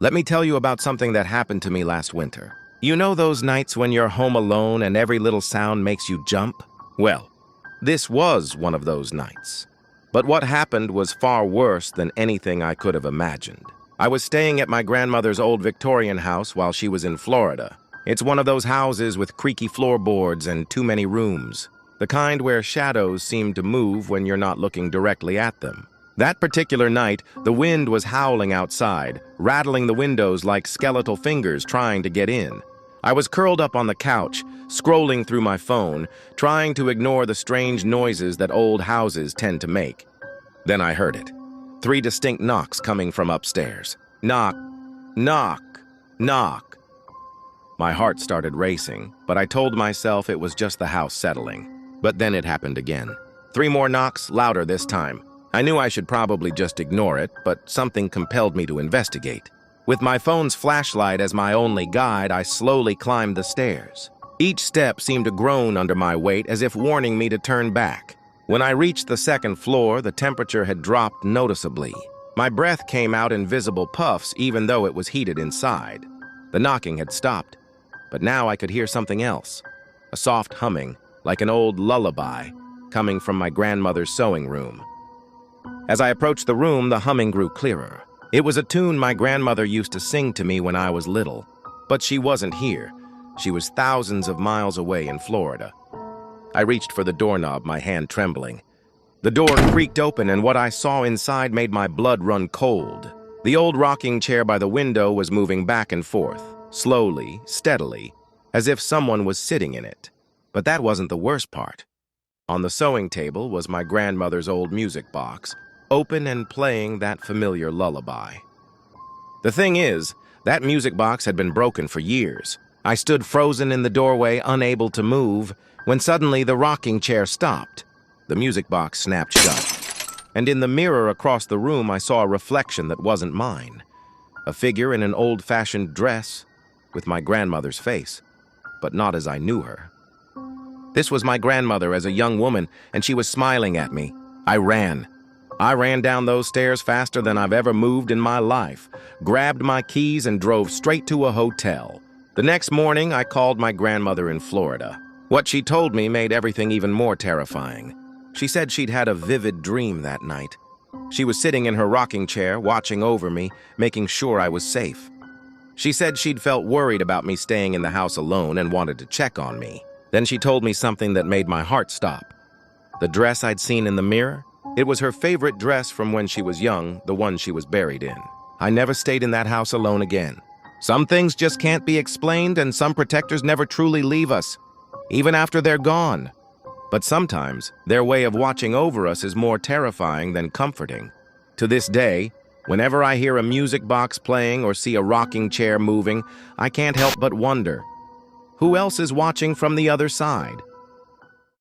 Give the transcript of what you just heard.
Let me tell you about something that happened to me last winter. You know those nights when you're home alone and every little sound makes you jump? Well, this was one of those nights. But what happened was far worse than anything I could have imagined. I was staying at my grandmother's old Victorian house while she was in Florida. It's one of those houses with creaky floorboards and too many rooms. The kind where shadows seem to move when you're not looking directly at them. That particular night, the wind was howling outside, rattling the windows like skeletal fingers trying to get in. I was curled up on the couch, scrolling through my phone, trying to ignore the strange noises that old houses tend to make. Then I heard it. 3 distinct knocks coming from upstairs. Knock, knock, knock. My heart started racing, but I told myself it was just the house settling. But then it happened again. 3 more knocks, louder this time. I knew I should probably just ignore it, but something compelled me to investigate. With my phone's flashlight as my only guide, I slowly climbed the stairs. Each step seemed to groan under my weight as if warning me to turn back. When I reached the 2nd floor, the temperature had dropped noticeably. My breath came out in visible puffs even though it was heated inside. The knocking had stopped, but now I could hear something else. A soft humming, like an old lullaby, coming from my grandmother's sewing room. As I approached the room, the humming grew clearer. It was a tune my grandmother used to sing to me when I was little. But she wasn't here. She was thousands of miles away in Florida. I reached for the doorknob, my hand trembling. The door creaked open, and what I saw inside made my blood run cold. The old rocking chair by the window was moving back and forth, slowly, steadily, as if someone was sitting in it. But that wasn't the worst part. On the sewing table was my grandmother's old music box, open and playing that familiar lullaby. The thing is, that music box had been broken for years. I stood frozen in the doorway, unable to move, when suddenly the rocking chair stopped. The music box snapped shut. And in the mirror across the room, I saw a reflection that wasn't mine. A figure in an old-fashioned dress with my grandmother's face, but not as I knew her. This was my grandmother as a young woman, and she was smiling at me. I ran. I ran down those stairs faster than I've ever moved in my life, grabbed my keys, and drove straight to a hotel. The next morning, I called my grandmother in Florida. What she told me made everything even more terrifying. She said she'd had a vivid dream that night. She was sitting in her rocking chair, watching over me, making sure I was safe. She said she'd felt worried about me staying in the house alone and wanted to check on me. Then she told me something that made my heart stop. The dress I'd seen in the mirror? It was her favorite dress from when she was young, the one she was buried in. I never stayed in that house alone again. Some things just can't be explained, and some protectors never truly leave us, even after they're gone. But sometimes, their way of watching over us is more terrifying than comforting. To this day, whenever I hear a music box playing or see a rocking chair moving, I can't help but wonder, who else is watching from the other side?